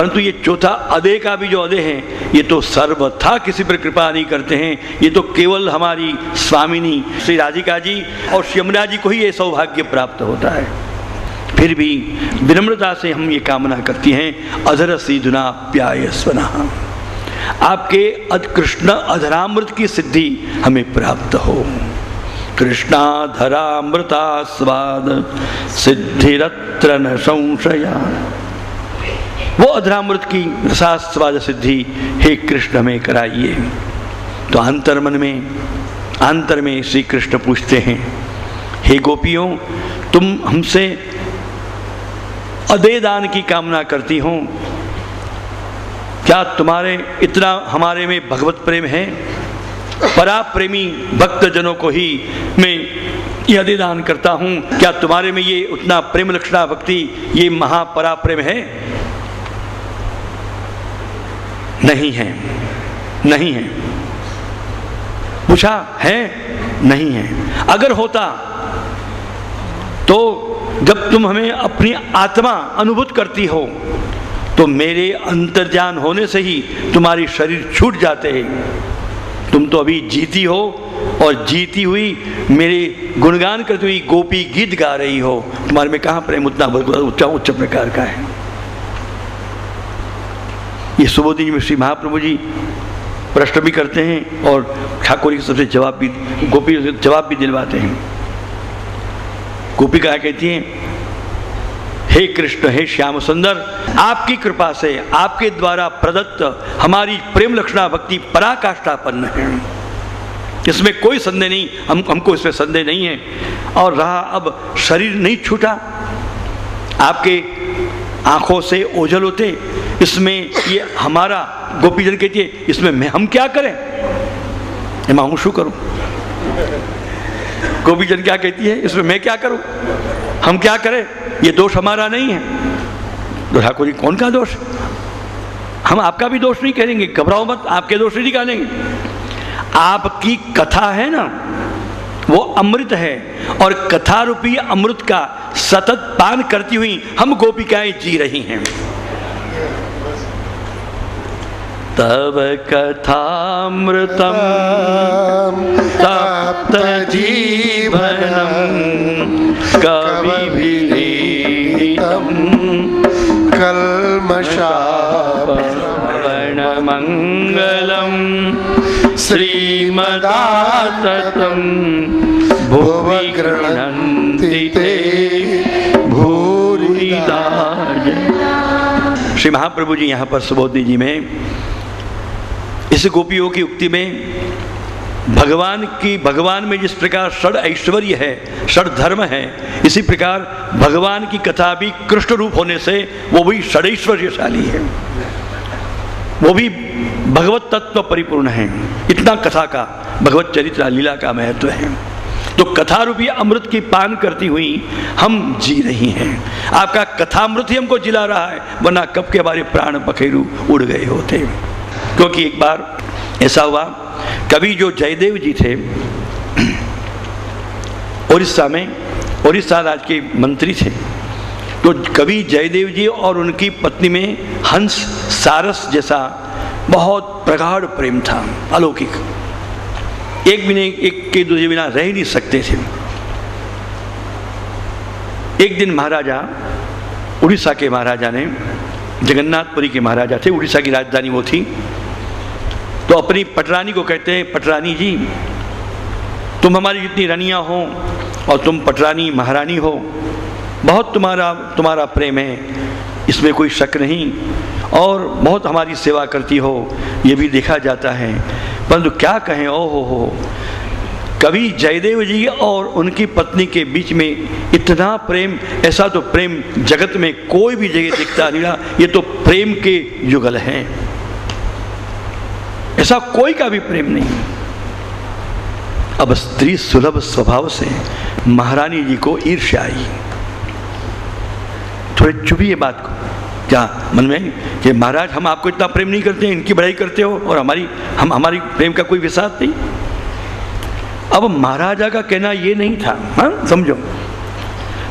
परंतु ये चौथा अदे का भी जो अदे हैं, ये तो सर्वथा किसी पर कृपा नहीं करते हैं। ये तो केवल हमारी स्वामिनी श्री राधिका जी और श्री यमुना जी को ही ये सौभाग्य प्राप्त होता है। फिर भी विनम्रता से हम ये कामना करती हैं, अधर सीधुना प्याय स्वना, आपके कृष्ण अधरामृत की सिद्धि हमें प्राप्त हो। कृष्णाधरामृता स्वाद सिद्धिरत्र न संशया, वो अधरामृत की रसास्वाद सिद्धि हे कृष्ण हमें कराइए। तो अंतर्मन में अंतर में श्री कृष्ण पूछते हैं, हे गोपियों, तुम हमसे अदे दान की कामना करती हो, क्या तुम्हारे इतना हमारे में भगवत प्रेम है? परा प्रेमी भक्त जनों को ही मैं ये अदे दान करता हूं, क्या तुम्हारे में ये उतना प्रेम लक्षणा भक्ति, ये महापरा प्रेम है? नहीं है, नहीं है। पूछा है? नहीं है। अगर होता तो जब तुम हमें अपनी आत्मा अनुभूत करती हो तो मेरे अंतर्ज्ञान होने से ही तुम्हारी शरीर छूट जाते हैं। तुम तो अभी जीती हो और जीती हुई मेरे गुणगान करती हुई गोपी गीत गा रही हो, तुम्हारे में कहाँ प्रेम उतना उच्च प्रकार का है? ये सुबोधि में श्री महाप्रभु जी प्रश्न भी करते हैं और ठाकुर की सबसे जवाब भी, गोपी से जवाब भी दिलवाते हैं। गोपिका कहती हैं, हे कृष्ण, हे श्याम सुंदर, आपकी कृपा से आपके द्वारा प्रदत्त हमारी प्रेम लक्षणा भक्ति पराकाष्ठापन्न है, इसमें कोई संदेह नहीं, हमको इसमें संदेह नहीं है। और रहा अब शरीर नहीं छूटा, आपके आंखों से ओझल होते, इसमें ये हमारा गोपीजन कहती है, इसमें हम क्या करें? मैं शू करूं? गोपीजन क्या कहती है, इसमें मैं क्या करूं? हम क्या करें? ये दोष हमारा नहीं है। तो ठाकुर जी, कौन का दोष? हम आपका भी दोष नहीं करेंगे, घबराओ मत, आपके दोष नहीं निकालेंगे। आपकी कथा है ना, वो अमृत है, और कथा रूपी अमृत का सतत पान करती हुई हम गोपिकाएं जी रही हैं। तब कथामृतम तप्त जीवनम कविभिरीडितम कल्मषापवर्णमंगलम श्रीमदाततं भुवि गृह्णन्ति ते भूरिदा। श्री महाप्रभु जी यहाँ पर सुबोधि जी में इस गोपियों की उक्ति में भगवान में जिस प्रकार षड ऐश्वर्य है, षड धर्म है, इसी प्रकार भगवान की कथा भी कृष्ण रूप होने से वो भी षडैश्वर्यशाली है, वो भी भगवत तत्व परिपूर्ण है। इतना कथा का, भगवत चरित्र लीला का महत्व है। तो कथा रूपी अमृत की पान करती हुई हम जी रही हैं। आपका कथामृत ही हमको जिला रहा है, वरना कब के हमारे प्राण पखेरु उड़ गए होते। क्योंकि एक बार ऐसा हुआ, कवि जो जयदेव जी थे उड़ीसा में, उड़ीसा राज्य के मंत्री थे, तो कवि जयदेव जी और उनकी पत्नी में हंस सारस जैसा बहुत प्रगाढ़ प्रेम था, अलौकिक। एक के दूसरे बिना रह नहीं सकते थे। एक दिन महाराजा, उड़ीसा के महाराजा ने, जगन्नाथपुरी के महाराजा थे, उड़ीसा की राजधानी वो थी, तो अपनी पटरानी को कहते हैं, पटरानी जी, तुम हमारी जितनी रानियां हो और तुम पटरानी महारानी हो, बहुत तुम्हारा प्रेम है, इसमें कोई शक नहीं, और बहुत हमारी सेवा करती हो, ये भी देखा जाता है। परंतु क्या कहें, ओ हो, कवि जयदेव जी और उनकी पत्नी के बीच में इतना प्रेम, ऐसा तो प्रेम जगत में कोई भी जगह दिखता नहीं रहा। ये तो प्रेम के युगल हैं, ऐसा कोई का भी प्रेम नहीं। अब स्त्री सुलभ स्वभाव से महारानी जी को ईर्ष्या आई। थोड़े चुभिए बात को, क्या मन में कि महाराज हम आपको इतना प्रेम नहीं करते, इनकी बड़ाई करते हो, और हमारी प्रेम का कोई विश्वास नहीं। अब महाराजा का कहना ये नहीं था, हाँ समझो,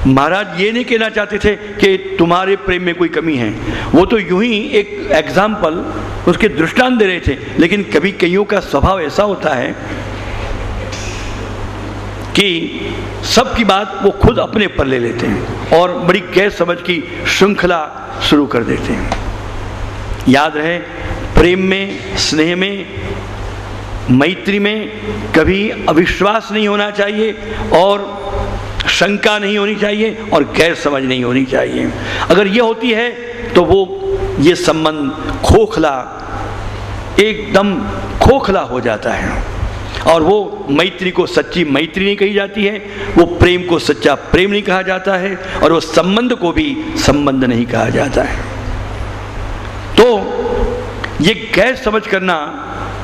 महाराज ये नहीं कहना चाहते थे कि तुम्हारे प्रेम में कोई कमी है, वो तो यूं ही एक एग्जाम्पल, उसके दृष्टांत दे रहे थे। लेकिन कभी कईयों का स्वभाव ऐसा होता है कि सबकी बात वो खुद अपने पर ले लेते हैं और बड़ी गैर समझ की श्रृंखला शुरू कर देते हैं। याद रहे, प्रेम में, स्नेह में, मैत्री में कभी अविश्वास नहीं होना चाहिए और शंका नहीं होनी चाहिए और गैर समझ नहीं होनी चाहिए। अगर ये होती है तो वो ये संबंध खोखला, एकदम खोखला हो जाता है और वो मैत्री को सच्ची मैत्री नहीं कही जाती है, वो प्रेम को सच्चा प्रेम नहीं कहा जाता है और वो संबंध को भी संबंध नहीं कहा जाता है। तो ये गैर समझ करना,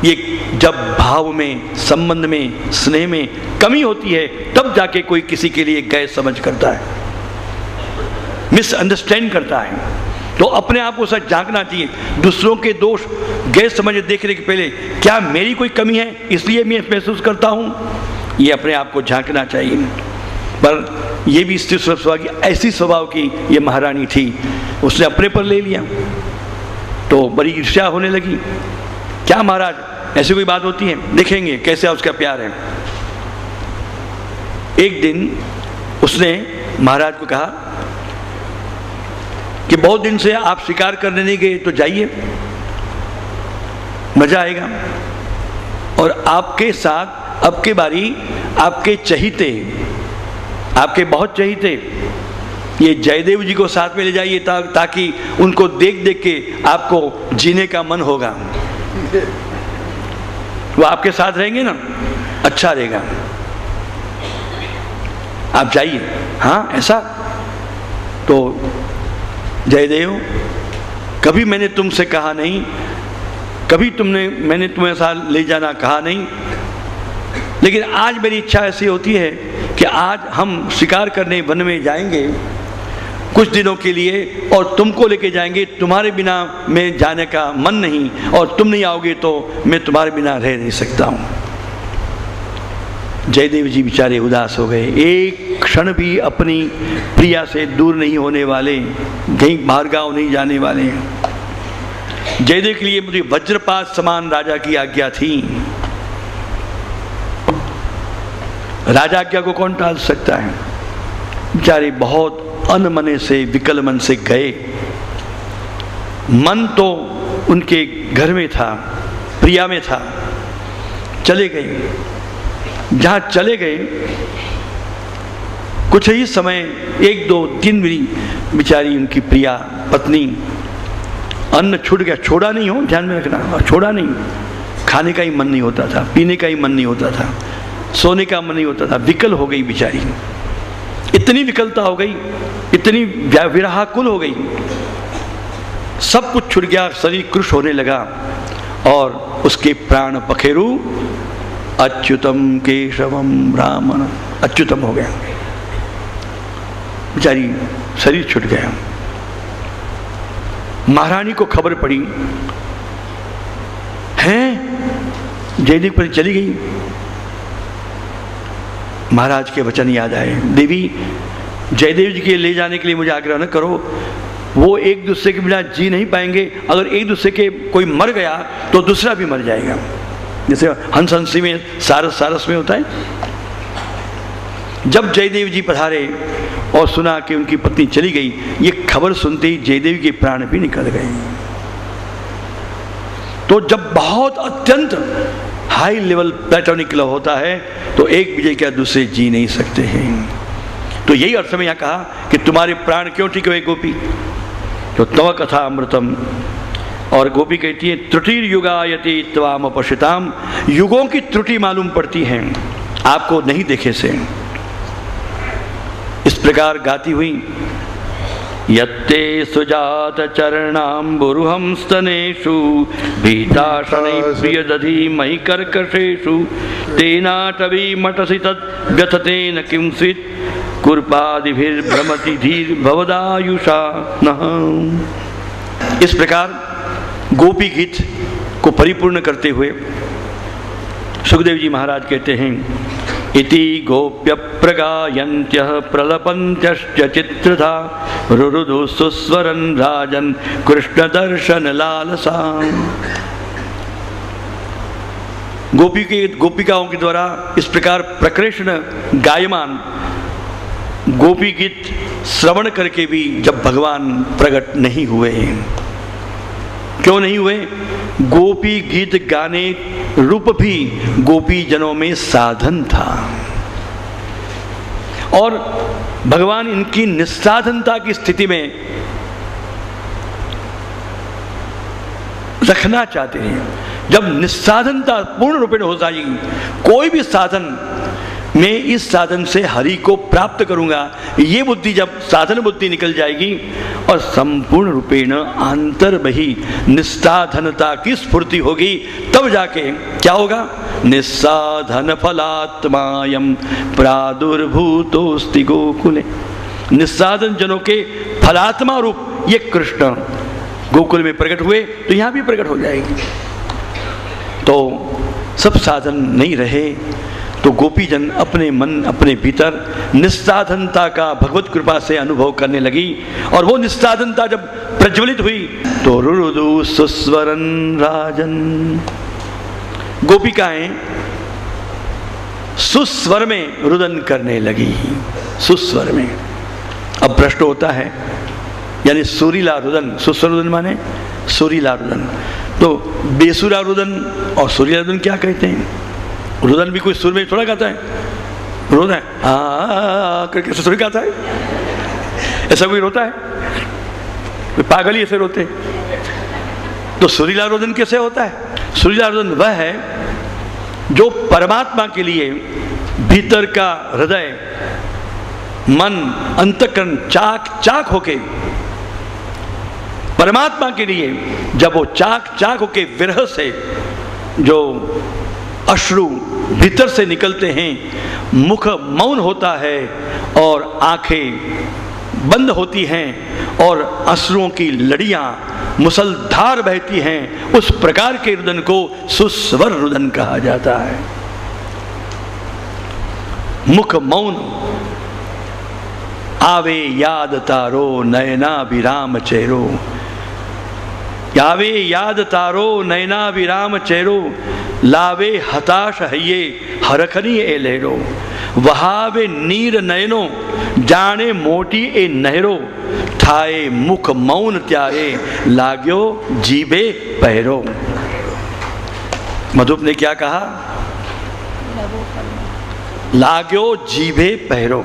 ये जब भाव में, संबंध में, स्नेह में कमी होती है तब जाके कोई किसी के लिए गैर समझ करता है, मिसअंडरस्टैंड करता है। तो अपने आप को सच झांकना चाहिए, दूसरों के दोष गैर समझ देखने के पहले क्या मेरी कोई कमी है इसलिए मैं महसूस करता हूँ, ये अपने आप को झांकना चाहिए। पर ये भी स्त्री स्वभाव की, ऐसी स्वभाव की ये महारानी थी, उसने अपने पर ले लिया तो बड़ी ईर्ष्या होने लगी। क्या महाराज ऐसी कोई बात होती है? देखेंगे कैसे उसका प्यार है। एक दिन उसने महाराज को कहा कि बहुत दिन से आप शिकार करने नहीं गए, तो जाइए, मजा आएगा। और आपके साथ अब के बारी आपके चहीते, आपके बहुत चहीते, ये जयदेव जी को साथ में ले जाइए ताकि उनको देख देख के आपको जीने का मन होगा। वो आपके साथ रहेंगे ना, अच्छा रहेगा, आप जाइए। हाँ ऐसा? तो जयदेव, कभी मैंने तुमसे कहा नहीं, कभी मैंने तुम्हें साथ ले जाना कहा नहीं, लेकिन आज मेरी इच्छा ऐसी होती है कि आज हम शिकार करने वन में जाएंगे कुछ दिनों के लिए और तुमको लेके जाएंगे। तुम्हारे बिना मैं जाने का मन नहीं और तुम नहीं आओगे तो मैं तुम्हारे बिना रह नहीं सकता हूँ। जयदेव जी बेचारे उदास हो गए। एक क्षण भी अपनी प्रिया से दूर नहीं होने वाले, कहीं बाहर गाँव नहीं जाने वाले हैं। जयदेव के लिए मुझे वज्रपात समान राजा की आज्ञा थी। राजा आज्ञा को कौन टाल सकता है? बेचारे बहुत अनमने से, विकल मन से गए। मन तो उनके घर में था, प्रिया में था, चले गए। जहाँ चले गए कुछ ही समय, 1-2 दिन भी बेचारी उनकी प्रिया पत्नी, अन्न छूट गया, छोड़ा नहीं हो, ध्यान में रखना, छोड़ा नहीं, खाने का ही मन नहीं होता था, पीने का ही मन नहीं होता था, सोने का मन नहीं होता था, विकल हो गई बेचारी। इतनी विकलता हो गई, इतनी विरहाकुल हो गई, सब कुछ छूट गया, शरीर कृश होने लगा और उसके प्राण पखेरु अच्युतम केशवम रामन, अच्युतम हो गया, बेचारी शरीर छूट गया। महारानी को खबर पड़ी, हैं जयदेव पर चली गई। महाराज के वचन याद आए, देवी जयदेव जी के ले जाने के लिए मुझे आग्रह न करो, वो एक दूसरे के बिना जी नहीं पाएंगे। अगर एक दूसरे के कोई मर गया तो दूसरा भी मर जाएगा, जैसे हंस हंसी में, सारस सारस में होता है। जब जयदेव जी पधारे और सुना कि उनकी पत्नी चली गई, ये खबर सुनते ही जयदेव के प्राण भी निकल गए। तो जब बहुत अत्यंत हाई लेवल प्लेटोनिक लव होता है तो एक विजय क्या दूसरे जी नहीं सकते हैं। तो यही अर्थ में यहाँ कहा कि तुम्हारे प्राण क्यों ठीक हुए गोपी, तो तव कथा अमृतम। और गोपी कहती है, त्रुटिर युगायति त्वाम अपश्यताम, युगों की त्रुटि मालूम पड़ती है आपको नहीं देखे से। इस प्रकार गाती हुई, यत्ते सुजात चरणाम्बुरुहं स्तनेषु भीताशनै प्रियदधि मयि कर्कशेषु तेनाटवी मटसि तद् व्यथतेन किंचित् कुर्पादिभिर्भ्रमति धीर भवदायुषा नः। इस प्रकार गोपी गीत को परिपूर्ण करते हुए सुखदेव जी महाराज कहते हैं, इति गोप्य प्रगायन्त्यः प्रलपन्त्यश्च चित्रधा रुरुदु सुस्वरन् राजन् कृष्ण दर्शन लालसा। गोपिकाओं के द्वारा इस प्रकार प्रकृष्ण गायमान गोपी गीत श्रवण करके भी जब भगवान प्रकट नहीं हुए, क्यों नहीं हुए? गोपी गीत गाने रूप भी गोपी जनों में साधन था और भगवान इनकी निस्साधनता की स्थिति में रखना चाहते हैं। जब निस्साधनता पूर्ण रूपेण हो जाएगी, कोई भी साधन, मैं इस साधन से हरि को प्राप्त करूंगा, ये बुद्धि जब साधन बुद्धि निकल जाएगी और संपूर्ण रूपेण आंतर्बही निस्साधनता की स्फूर्ति होगी, तब जाके क्या होगा? निस्साधन फलात्मायम प्रादुर्भूतोस्ति गोकुले। निस्साधन जनों के फलात्मा रूप ये कृष्ण गोकुल में प्रकट हुए, तो यहां भी प्रकट हो जाएगी। तो सब साधन नहीं रहे तो गोपीजन अपने मन, अपने भीतर निस्साधनता का भगवत कृपा से अनुभव करने लगी और वो निस्साधनता जब प्रज्वलित हुई तो रुरुदु सुस्वरन् राजन। गोपिकाएं सुस्वर में रुदन करने लगी, सुस्वर में। अब प्रश्न होता है, यानी सुरीला रुदन, सुस्वर रुदन माने सुरीला रुदन, तो बेसुरा रुदन और सुरीला रुदन क्या कहते हैं? रुदन भी कोई सुर में थोड़ा गाता है, रोता है करके सुर गाता है? ऐसा कोई रोता है? कोई पागल ही ऐसे रोते हैं। तो सुरीला रुदन कैसे होता है? सुरीला रुदन वह है जो परमात्मा के लिए भीतर का हृदय, मन, अंतःकरण चाक चाक होके परमात्मा के लिए, जब वो चाक चाक होके विरह से जो अश्रु भीतर से निकलते हैं, मुख मौन होता है और आंखें बंद होती हैं और अश्रुओं की लड़ियां मुसलधार बहती हैं, उस प्रकार के रुदन को सुस्वर रुदन कहा जाता है। मुख मौन, आवे याद तारो नयना विराम चेरो, यावे याद तारो नयना विराम चेरो, लावे हताश हइये हरखनी ए लहरो, वहावे नीर नयनो जाने मोटी ए नहरो, थाए मुख मौन त्यारे लाग्यो जीबे पहरो। मधुप ने क्या कहा? लाग्यो जीभे पहरो।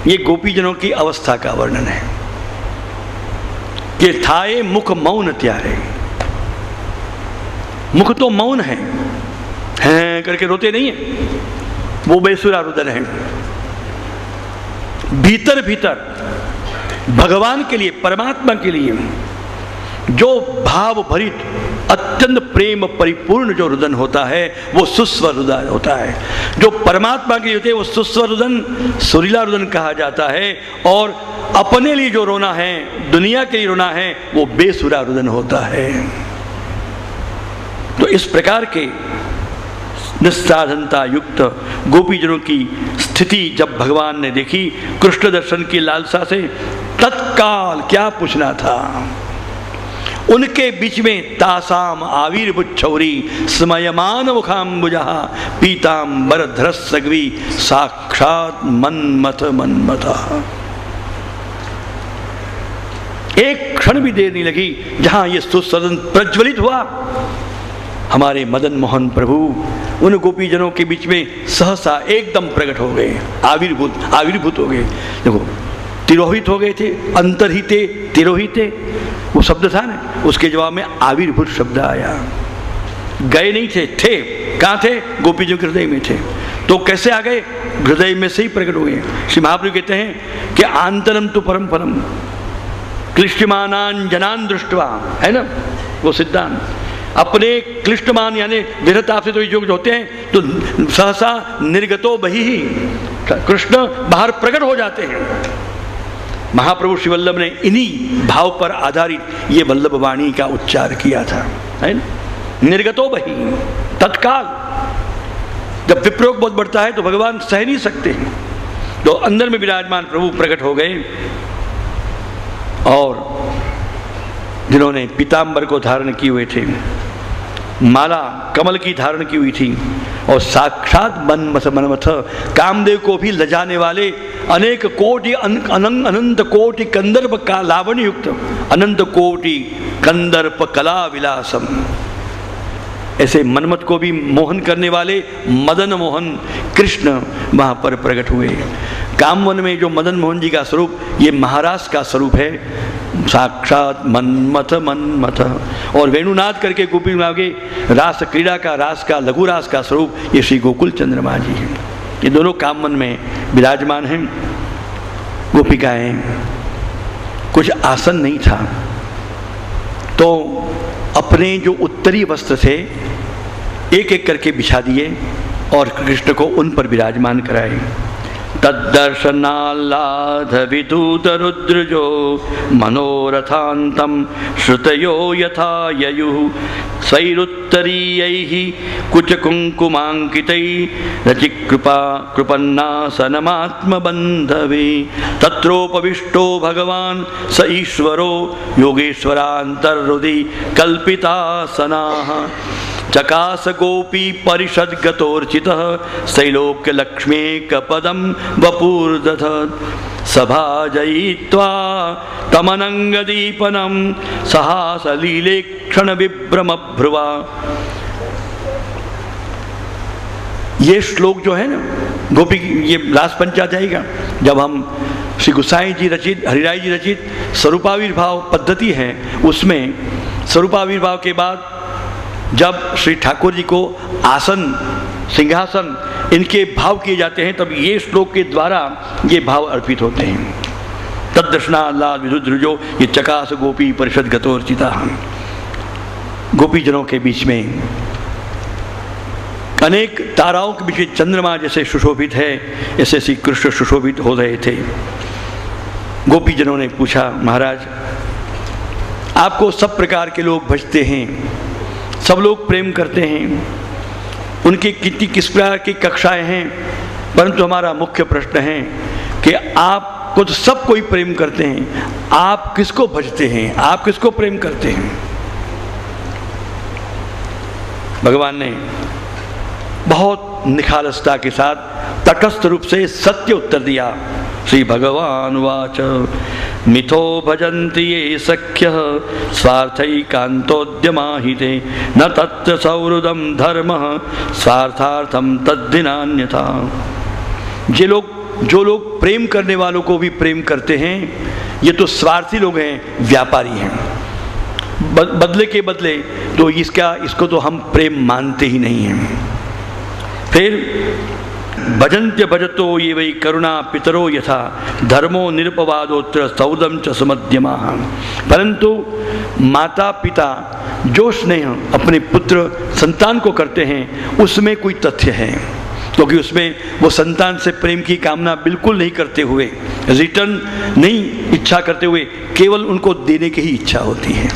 ये गोपीजनों की अवस्था का वर्णन है कि थाए मुख मौन त्यारे। मुख तो मौन है, हैं करके रोते नहीं है, वो बेसुरा रुदन है। भीतर भीतर भगवान के लिए, परमात्मा के लिए जो भाव भरित अत्यंत प्रेम परिपूर्ण जो रुदन होता है वो सुस्वर रुदन होता है। जो परमात्मा के लिए होते हैं वो सुस्वर रुदन, सुरीला रुदन कहा जाता है। और अपने लिए जो रोना है, दुनिया के लिए रोना है, वो बेसुरा रुदन होता है। तो इस प्रकार के निस्साधनता युक्त गोपीजनों की स्थिति जब भगवान ने देखी कृष्ण दर्शन की लालसा से, तत्काल क्या पूछना था, उनके बीच में तासाम आविर्भूत छौरी स्मयमान मुखाम्बुजा पीताम्बर धरसग्वी साक्षात मन्मथ मन्मथा। एक क्षण भी देर नहीं लगी जहां ये सुसदन प्रज्वलित हुआ, हमारे मदन मोहन प्रभु उन गोपीजनों के बीच में सहसा एकदम प्रकट हो गए, आविर्भूत हो गए। देखो, तिरोहित हो गए थे, अंतरहिते तिरोहिते वो शब्द था ना, उसके जवाब में आविर्भूत शब्द आया। गए नहीं थे, थे कहाँ थे? गोपीजनों के हृदय में थे। तो कैसे आ गए? हृदय में से ही प्रकट हो गए। श्री महाप्रभु कहते हैं कि आंतरम तो परम परम क्लिष्टमानान जनान दृष्टवा, है ना वो सिद्धांत। अपने क्लिष्टमान यानी विरहताप से तो जो होते हैं तो सहसा निर्गतो बही ही कृष्ण बाहर प्रकट हो जाते हैं। महाप्रभु श्री वल्लभ ने इन्हीं भाव पर आधारित ये वल्लभ वाणी का उच्चार किया था, है ना। निर्गतो बही, तत्काल जब विप्रयोग बहुत बढ़ता है तो भगवान सह नहीं सकते हैं, तो अंदर में विराजमान प्रभु प्रकट हो गए और जिन्होंने पीताम्बर को धारण किए हुए थे, माला कमल की धारण की हुई थी और साक्षात मनमथ कामदेव को भी लजाने वाले अनेक कोटि अनंत कोटि कंदर्प का लावण्य युक्त अनंत कोटि कंदर्प कला विलासम, ऐसे मनमथ को भी मोहन करने वाले मदन मोहन कृष्ण वहाँ पर प्रकट हुए। कामवन में जो मदन मोहन जी का स्वरूप, ये महाराज का स्वरूप है, साक्षात मनमथ। और वेणुनाद करके गोपी मागे रास क्रीड़ा का, रास का, लघु रास का स्वरूप ये श्री गोकुल चंद्रमा जी हैं। ये दोनों कामवन में विराजमान हैं। गोपिकाएं, कुछ आसन नहीं था तो अपने जो उत्तरी वस्त्र थे एक एक करके बिछा दिए और कृष्ण को उन पर विराजमान कराए। तद्दर्शनाल्लाध विदूत रुद्रजो मनोरथान्तं श्रुतयो यथा ययुः स्वैरुत्तरीयैः कुचकुङ्कुमाङ्कितैः रचिकृपा कृपन्नासनमात्मबन्धवे तत्रोपविष्टो भगवान् स ईश्वरो योगेश्वरान्तर्हृदि कल्पितासनाः चकास गोपी परिषद गतोर्चितः शैलोक्य लक्ष्मे कपदम वपुर्दधत् सभाजयित्वा तमनंगदीपनम सहासलीले क्षण विभ्रम भ्रुवा। ये श्लोक जो है ना गोपी, ये रास पंचायत आएगा जब हम श्री गोसाई जी रचित, हरिराय जी रचित स्वरूपाविर्भाव पद्धति है, उसमें स्वरूपाविर्भाव के बाद जब श्री ठाकुर जी को आसन, सिंहासन, इनके भाव किए जाते हैं, तब ये श्लोक के द्वारा ये भाव अर्पित होते हैं। तद्दर्शनाल्लाद विरुद्रजो ये चकास गोपी परिषद गतोर्चिता। गोपीजनों के बीच में अनेक ताराओं के बीच में चंद्रमा जैसे सुशोभित है, ऐसे श्री कृष्ण सुशोभित हो रहे थे। गोपीजनों ने पूछा, महाराज आपको सब प्रकार के लोग भजते हैं, सब लोग प्रेम करते हैं, उनकी कितनी किस प्रकार की कक्षाएं हैं, परंतु हमारा मुख्य प्रश्न है कि आपको तो सब कोई प्रेम करते हैं, आप किसको भजते हैं, आप किसको प्रेम करते हैं। भगवान ने बहुत निखालसता के साथ तटस्थ रूप से सत्य उत्तर दिया। श्री भगवान वाच मिथो भजन्ति ये सख्यः स्वार्थैकान्तोद्यमाहिते न तत्र सौहृदं धर्मः स्वार्थार्थं तद्धिनान्यथा। जो लोग प्रेम करने वालों को भी प्रेम करते हैं, ये तो स्वार्थी लोग हैं, व्यापारी हैं। बदले के बदले तो इसको तो हम प्रेम मानते ही नहीं हैं। फिर भजन्त्य भजतो ये वै करुणा पितरो यथा धर्मो निरुपवादोत्र सौदम च सुमध्यमाः। परंतु माता पिता जो स्नेह अपने पुत्र संतान को करते हैं उसमें कोई तथ्य है, क्योंकि उसमें वो संतान से प्रेम की कामना बिल्कुल नहीं करते हुए, रिटर्न नहीं इच्छा करते हुए, केवल उनको देने की ही इच्छा होती है।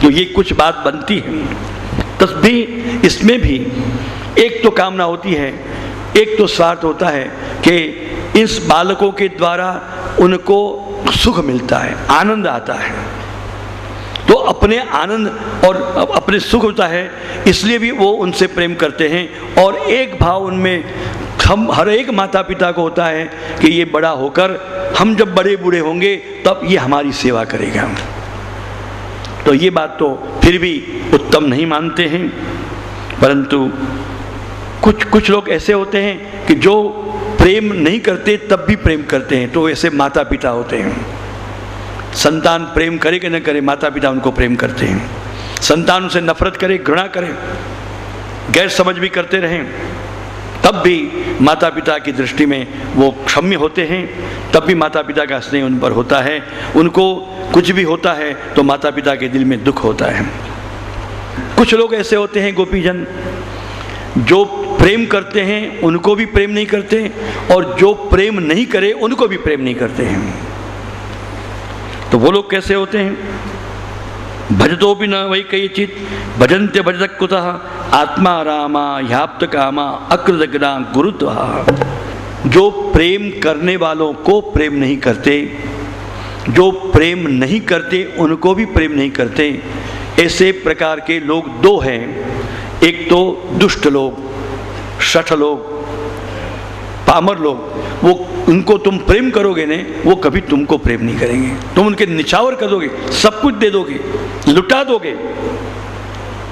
तो ये कुछ बात बनती है। तभी इसमें भी एक तो कामना होती है, एक तो स्वार्थ होता है कि इस बालकों के द्वारा उनको सुख मिलता है, आनंद आता है, तो अपने आनंद और अपने सुख होता है, इसलिए भी वो उनसे प्रेम करते हैं। और एक भाव उनमें हम हर एक माता पिता को होता है कि ये बड़ा होकर हम जब बड़े बूढ़े होंगे तब ये हमारी सेवा करेगा। तो ये बात तो फिर भी उत्तम नहीं मानते हैं। परंतु कुछ लोग ऐसे होते हैं कि जो प्रेम नहीं करते तब भी प्रेम करते हैं, तो ऐसे माता पिता होते हैं। संतान प्रेम करे कि न करे, माता पिता उनको प्रेम करते हैं। संतान उनसे नफरत करे, घृणा करे, गैर समझ भी करते रहें, तब भी माता पिता की दृष्टि में वो क्षम्य होते हैं, तब भी माता पिता का स्नेह उन पर होता है। उनको कुछ भी होता है तो माता पिता के दिल में दुख होता है। कुछ लोग ऐसे होते हैं गोपीजन, जो प्रेम करते हैं उनको भी प्रेम नहीं करते, और जो प्रेम नहीं करे उनको भी प्रेम नहीं करते हैं। तो वो लोग कैसे होते हैं? भजतो भी न वही कयचित भजन्त्य भजत कुतः आत्मा रामा ह्याप्त कामा अकृतज्ञा गुरुत्वा। जो प्रेम करने वालों को प्रेम नहीं करते, जो प्रेम नहीं करते उनको भी प्रेम नहीं करते, ऐसे प्रकार के लोग दो हैं। एक तो दुष्ट लोग, शठ लोग, पामर लोग, वो उनको तुम प्रेम करोगे ने, वो कभी तुमको प्रेम नहीं करेंगे। तुम उनके निछावर कर दोगे, सब कुछ दे दोगे, लुटा दोगे,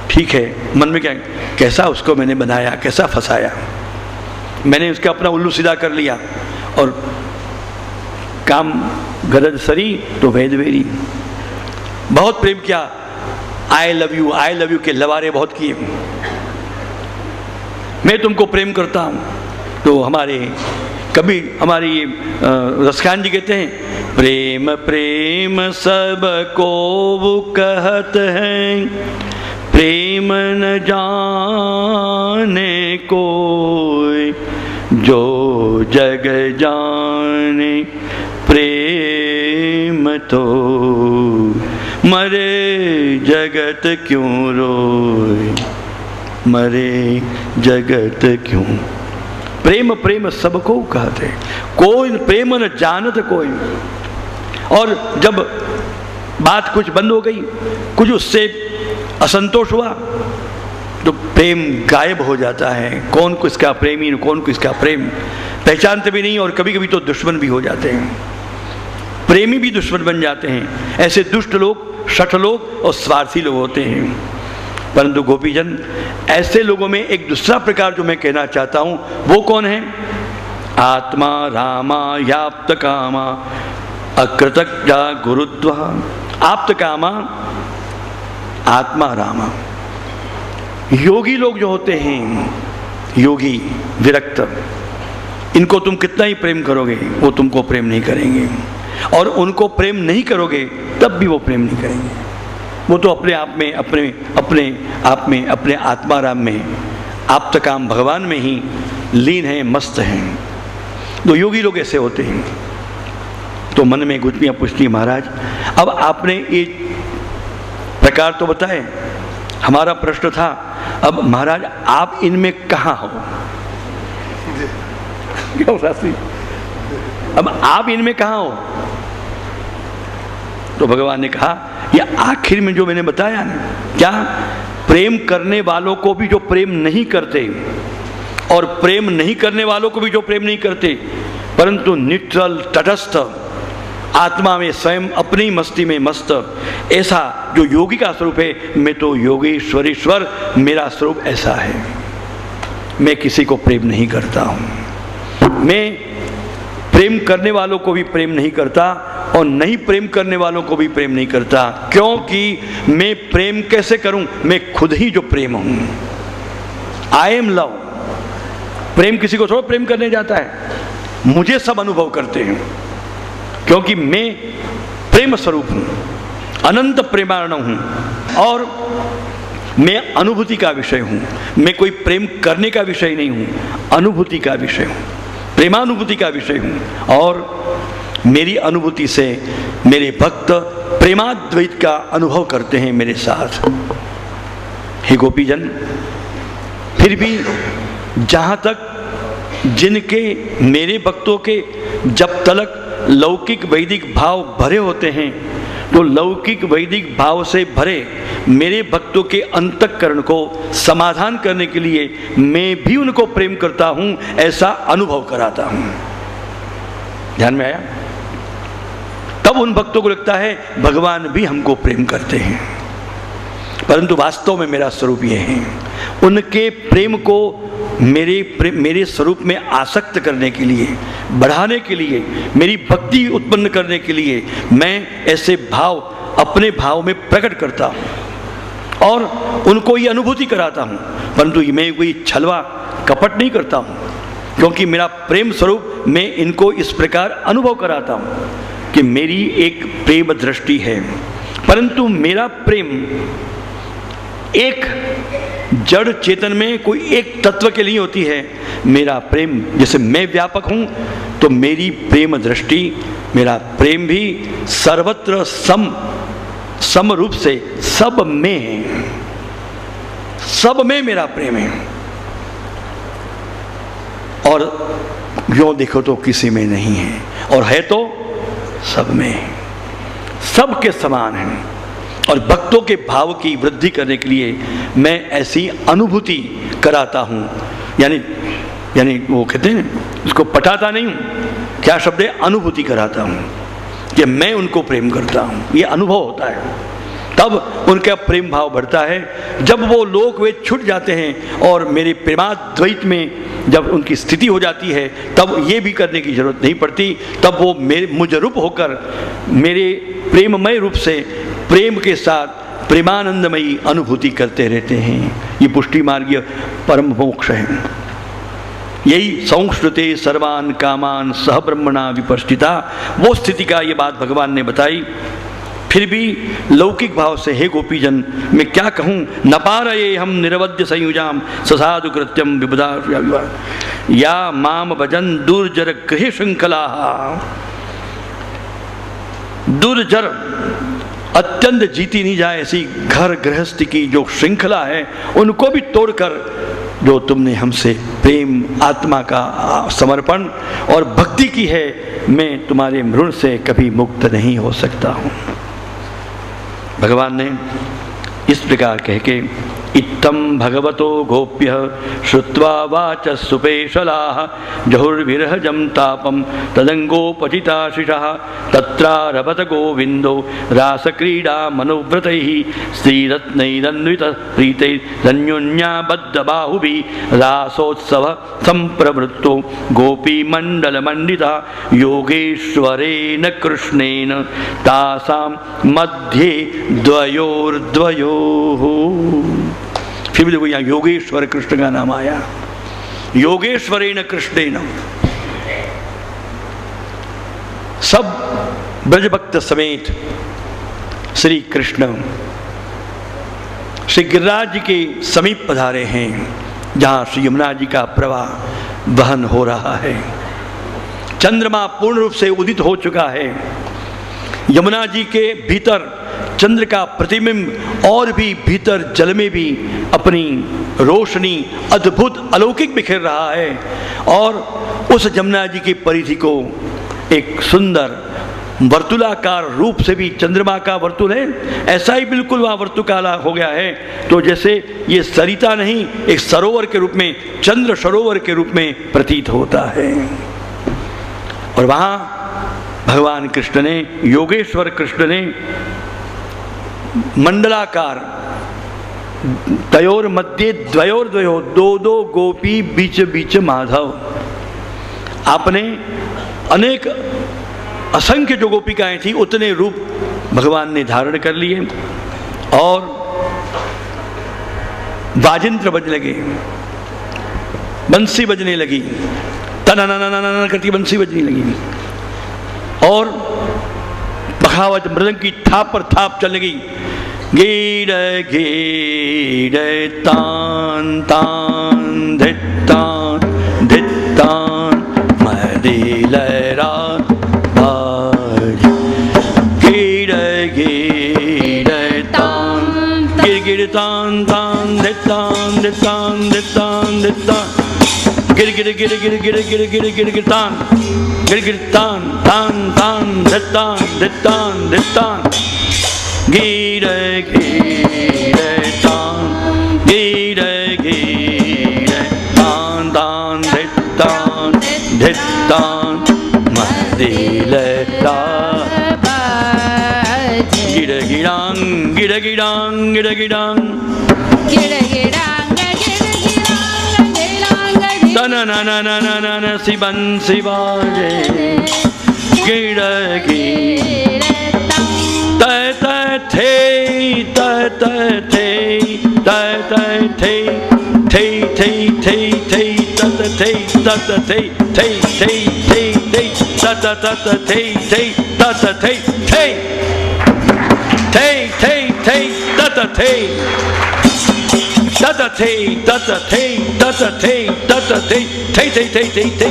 ठीक है, मन में क्या, कैसा उसको मैंने बनाया, कैसा फंसाया, मैंने उसका अपना उल्लू सीधा कर लिया, और काम गरज सरी तो वेद वेरी। बहुत प्रेम किया, आई लव यू के लवारे बहुत किए, मैं तुमको प्रेम करता हूं। तो हमारे कभी हमारी रसखान जी कहते हैं, प्रेम प्रेम सब को कहत हैं, प्रेम न जाने कोई, जो जग जाने प्रेम तो मरे जगत क्यों रोए, मरे जगत क्यों। प्रेम प्रेम सबको कहते, कोई प्रेम न जानत कोई। और जब बात कुछ बंद हो गई, कुछ उससे असंतोष हुआ, तो प्रेम गायब हो जाता है। कौन किसका प्रेमी, कौन किसका प्रेम पहचानते भी नहीं, और कभी कभी तो दुश्मन भी हो जाते हैं, प्रेमी भी दुश्मन बन जाते हैं। ऐसे दुष्ट लोग, शठ लोग और स्वार्थी लोग होते हैं। परंतु गोपीजन, ऐसे लोगों में एक दूसरा प्रकार जो मैं कहना चाहता हूं, वो कौन है? आत्मा रामा याप्त कामा अकृतज्ञा गुरुत्व। आप्त कामा, आत्मा रामा। योगी लोग जो होते हैं, योगी विरक्त, इनको तुम कितना ही प्रेम करोगे वो तुमको प्रेम नहीं करेंगे, और उनको प्रेम नहीं करोगे तब भी वो प्रेम नहीं करेंगे। वो तो अपने आप में, अपने आत्मा राम में, आप्त काम भगवान में ही लीन है, मस्त हैं। तो योगी लोग ऐसे होते हैं। तो मन में गुटमियाँ पूछती, महाराज अब आपने ये प्रकार तो बताए, हमारा प्रश्न था अब महाराज आप इनमें कहाँ हो? अब आप इनमें कहाँ हो? तो भगवान ने कहा, ये आखिर में जो मैंने बताया ना, क्या प्रेम करने वालों को भी जो प्रेम नहीं करते, और प्रेम नहीं करने वालों को भी जो प्रेम नहीं करते, परंतु न्यूट्रल तटस्थ आत्मा में स्वयं अपनी मस्ती में मस्त, ऐसा जो योगी का स्वरूप है, मैं तो योगेश्वरेश्वर, मेरा स्वरूप ऐसा है। मैं किसी को प्रेम नहीं करता हूं, मैं प्रेम करने वालों को भी प्रेम नहीं करता, और नहीं प्रेम करने वालों को भी प्रेम नहीं करता। क्योंकि मैं प्रेम कैसे करूं? मैं खुद ही जो प्रेम हूं, आई एम लव। प्रेम किसी को थोड़ा प्रेम करने जाता है, मुझे सब अनुभव करते हैं, क्योंकि मैं प्रेम स्वरूप हूं, अनंत प्रेमार्ण हूं, और मैं अनुभूति का विषय हूं। मैं कोई प्रेम करने का विषय नहीं हूं, अनुभूति का विषय हूं, प्रेमानुभूति का विषय हूं। और मेरी अनुभूति से मेरे भक्त प्रेमाद्वैत का अनुभव करते हैं मेरे साथ। हे गोपीजन, फिर भी जहाँ तक जिनके, मेरे भक्तों के जब तक लौकिक वैदिक भाव भरे होते हैं, तो लौकिक वैदिक भाव से भरे मेरे भक्तों के अंतःकरण को समाधान करने के लिए मैं भी उनको प्रेम करता हूं, ऐसा अनुभव कराता हूं। ध्यान में आया? तब उन भक्तों को लगता है भगवान भी हमको प्रेम करते हैं, परंतु वास्तव में मेरा स्वरूप ये है। उनके प्रेम को मेरे स्वरूप में आसक्त करने के लिए, बढ़ाने के लिए, मेरी भक्ति उत्पन्न करने के लिए मैं ऐसे भाव अपने भाव में प्रकट करता हूँ और उनको ये अनुभूति कराता हूँ, परंतु मैं कोई छलवा कपट नहीं करता हूँ, क्योंकि मेरा प्रेम स्वरूप मैं इनको इस प्रकार अनुभव कराता हूँ कि मेरी एक प्रेम दृष्टि है। परंतु मेरा प्रेम एक जड़ चेतन में कोई एक तत्व के लिए होती है। मेरा प्रेम, जैसे मैं व्यापक हूँ तो मेरी प्रेम दृष्टि, मेरा प्रेम भी सर्वत्र सम रूप से सब में मेरा प्रेम है, और यूं देखो तो किसी में नहीं है, और है तो सब में, सबके समान है। और भक्तों के भाव की वृद्धि करने के लिए मैं ऐसी अनुभूति कराता हूँ, यानी वो कहते हैं उसको पटाता नहीं हूँ, क्या शब्द है, अनुभूति कराता हूँ कि मैं उनको प्रेम करता हूँ। ये अनुभव होता है, तब उनका प्रेम भाव बढ़ता है। जब वो लोक वे छूट जाते हैं और मेरे प्रेमाद्वैत में जब उनकी स्थिति हो जाती है, तब ये भी करने की जरूरत नहीं पड़ती, तब वो मुझरूप होकर मेरे प्रेममय रूप से प्रेम के साथ प्रेमानंदमयी अनुभूति करते रहते हैं। ये पुष्टि मार्गीय परम मोक्ष है। यही संश्रुते सर्वान कामान सह ब्रह्मणा विपश्चिता, वो स्थिति का ये बात भगवान ने बताई। फिर भी लौकिक भाव से, हे गोपीजन, मैं क्या कहूँ, न पारये हम निरवध्य संयुजाम ससाधु कृत्यम विबुधा या माम भजन दुर्जर गृह श्रृंखला। दुर्जर अत्यंत जीती नहीं जाए ऐसी घर गृहस्थी की जो श्रृंखला है, उनको भी तोड़कर जो तुमने हमसे प्रेम, आत्मा का समर्पण और भक्ति की है, मैं तुम्हारे ऋण से कभी मुक्त नहीं हो सकता हूँ। भगवान ने इस प्रकार कह के इत्थं भगवतो गोप्य श्रुत्वा वाच सुपेशलाः जहुर्विरहजं तापं तदंगोपचिताशिषः तत्रारभत गोविंदो रासक्रीडा मनोव्रतैः श्रीरत्नैरन्वितः प्रीतैरन्योन्याबद्धबाहुभिः रासोत्सव संप्रवृत्तो गोपीमण्डलमण्डिता योगेश्वरेण कृष्णेन तासां मध्ये द्वयोर्द्वयोः। फिर भी देखो यहाँ योगेश्वर कृष्ण का नाम आया, योगेश्वरेण कृष्णेन। सब ब्रजभक्त समेत श्री कृष्ण श्री गिरिराज जी के समीप पधारे हैं, जहाँ श्री यमुना जी का प्रवाह वहन हो रहा है। चंद्रमा पूर्ण रूप से उदित हो चुका है। यमुना जी के भीतर चंद्र का प्रतिबिंब और भी भीतर जल में भी अपनी रोशनी अद्भुत अलौकिक बिखेर रहा है, और उस यमुना जी की परिधि को एक सुंदर वर्तुलाकार रूप से भी, चंद्रमा का वर्तुल है ऐसा ही बिल्कुल वहाँ वर्तुकाला हो गया है। तो जैसे ये सरिता नहीं, एक सरोवर के रूप में, चंद्र सरोवर के रूप में प्रतीत होता है। और वहाँ भगवान कृष्ण ने, योगेश्वर कृष्ण ने मंडलाकार तयोर मध्य द्वयोर्द्वयो, दो दो गोपी बीच बीच माधव, आपने अनेक असंख्य जो गोपिकाएं थी उतने रूप भगवान ने धारण कर लिए, और वाजिंत्र बजने लगे, बंसी बजने लगी, तना करती बंसी बजने लगी, और बखावत मृदंग की थाप पर थाप चलने लगी। गीड गीड तान तान धित्तान धित्तान मदिलरा बाज। गीड गीड तान गिर गिर तान तान धित्तान धित्तान धित्तान धित्तान गिर गिर गिर गिर गिर गिर गिर गिर गिर तान गिर गिर तान तान तान धित्तान धित्तान धित्तान गिर गिर तान गिर गिर तान तान धित्तान धित्तान मदिलरा गिर गिरांग गिर गिरांग गिर गिरांग गिर गिरांग ना ना ना ना ना ना ना शिवन शिवाजे गिर गिर तय तय थे तय तय थे तय तय थे थे थे थे थे तत थे तत थे थे थे थे थे तत तत थे थे तत थे थे थे थे थे तत थे तत थे तत थे तत थे तत थे थे थे थे थे थे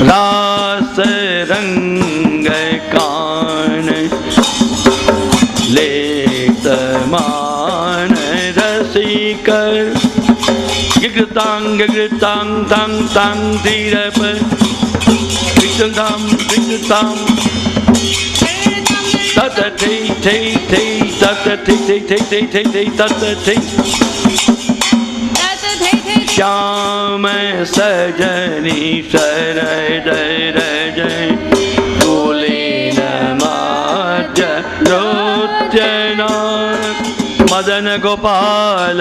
रास रंग कान मान रसिकर गिगतांग गिगतांग तांग तांग धीर पर गिगतांग गिगतांग तत थे तत थे तत थे श्याम सजनी शरद जय कुलीन माज नृत्यना मदन गोपाल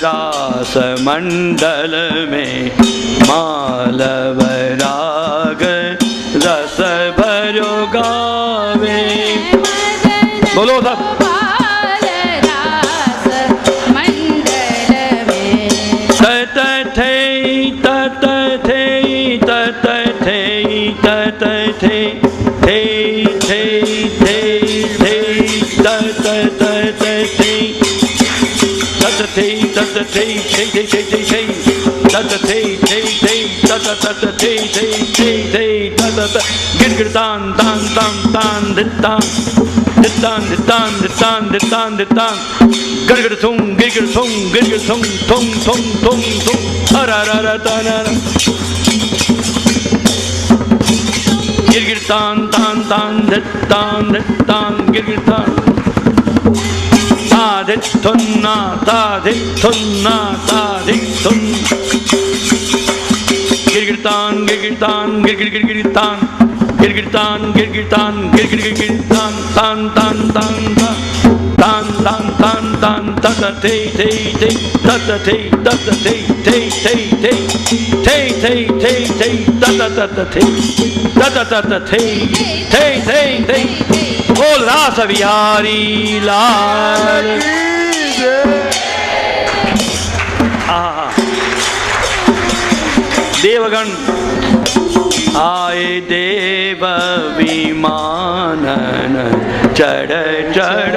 रास मंडल में मालव राग रस भरो गावे। बोलो सब गिरगिरतान तान तान तान दित्तान दित्तान दित्तान दित्तान दित्तान दित्तान गिरगिर थुम गिरगिर थुम थुम थुम थुम थुम हरा रा ताना गिरगिरतान तान तान दित्तान दित्तान गिरगिरतान ताधित थुन्ना ताधित थुन्ना ताधित थुन गिरगिरतान गिरगिरतान गिरगिर गिरगिरतान गिरगिरतान गिरगिरतान गिरगिर गिरगिरतान तान तान तान तान तान तान तान तत थे तत थे तत थे तत तत थे बोल रास बिहारी लाल। देवगण आए देव विमानन चढ़ चढ़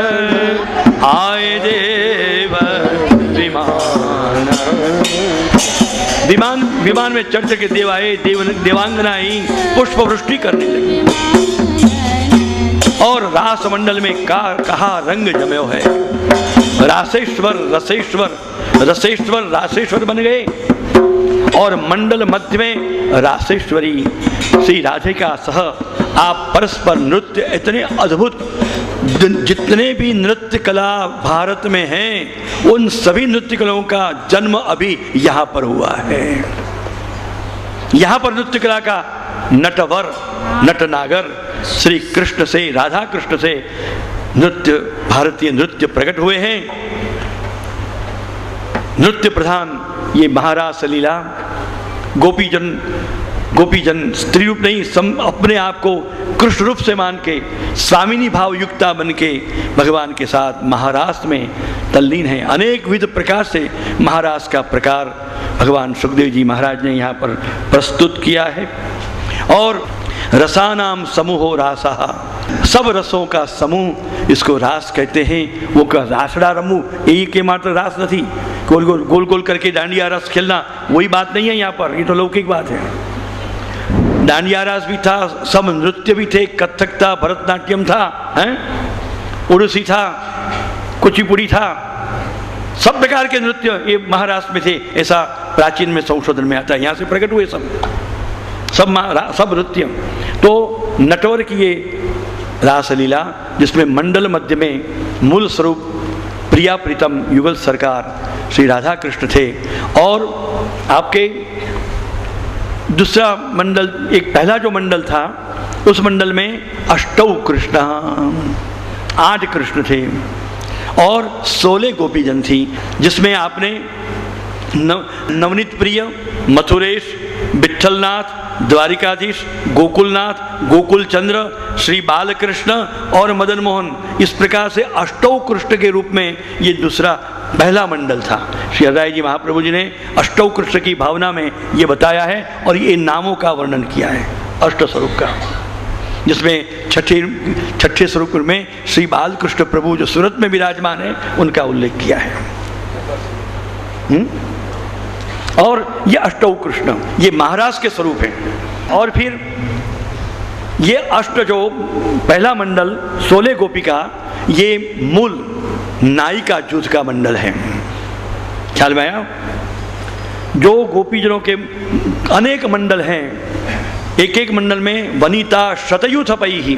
आए देव विमान विमान विमान में चढ़ के देव आए। देवांगनाएं पुष्प वृष्टि करने लगी और रास मंडल में कहा रंग जम्यो है। रासेश्वर रसेश्वर रसेश्वर रासेश्वर बन गए और मंडल मध्य में रासेश्वरी श्री राधिका सह आप परस्पर नृत्य इतने अद्भुत, जितने भी नृत्य कला भारत में हैं उन सभी नृत्य कलाओं का जन्म अभी यहाँ पर हुआ है। यहाँ पर नृत्य कला का नटवर नटनागर श्री कृष्ण से राधा कृष्ण से नृत्य भारतीय नृत्य प्रकट हुए हैं। नृत्य प्रधान ये महारास लीला गोपीजन स्त्री रूप नहीं अपने आप को कृष्ण रूप से मान के स्वामिनी भाव युक्ता बन के भगवान के साथ महारास में तल्लीन है। अनेक विध प्रकार से महारास का प्रकार भगवान सुखदेव जी महाराज ने यहाँ पर प्रस्तुत किया है। और रसानाम समूहो रासा, सब रसों का समूह इसको रास कहते हैं। वो का रासड़ा रमू यही के मात्र रास नहीं, गोल गोल गोल गोल करके डांडिया रस खेलना वही बात नहीं है यहाँ पर, ये तो लौकिक बात है। डांडिया रास भी था, सब नृत्य भी थे, कथक था, भरतनाट्यम था, हैं, ओडिसी था, कुचिपुड़ी था, सब प्रकार के नृत्य ये महाराष्ट्र में थे। ऐसा प्राचीन में संशोधन में आता है, यहाँ से प्रकट हुए सब नृत्य। तो नटवर की ये रासलीला जिसमें मंडल मध्य में मूल स्वरूप प्रिया प्रीतम युगल सरकार श्री राधा कृष्ण थे। और आपके दूसरा मंडल, एक पहला जो मंडल था उस मंडल में अष्टौ कृष्ण, 8 कृष्ण थे और 16 गोपीजन थी, जिसमें आपने नवनीत प्रिय, मथुरेश, विठलनाथ, द्वारिकाधीश, गोकुलनाथ, गोकुल चंद्र, श्री बालकृष्ण और मदन मोहन, इस प्रकार से अष्टौ कृष्ण के रूप में ये दूसरा पहला मंडल था। श्री हरराय जी महाप्रभु जी ने अष्टौ कृष्ण की भावना में ये बताया है और ये नामों का वर्णन किया है अष्ट स्वरूप का, जिसमें छठे स्वरूप में श्री बालकृष्ण प्रभु जो सूरत में विराजमान है उनका उल्लेख किया है। और ये अष्टौ कृष्ण ये महाराज के स्वरूप हैं। और फिर ये अष्ट जो पहला मंडल 16 गोपिका ये मूल नायिका जुज का मंडल है। ख्याल में आया? जो गोपीजनों के अनेक मंडल हैं, एक एक मंडल में वनिता शतयुथ पई ही,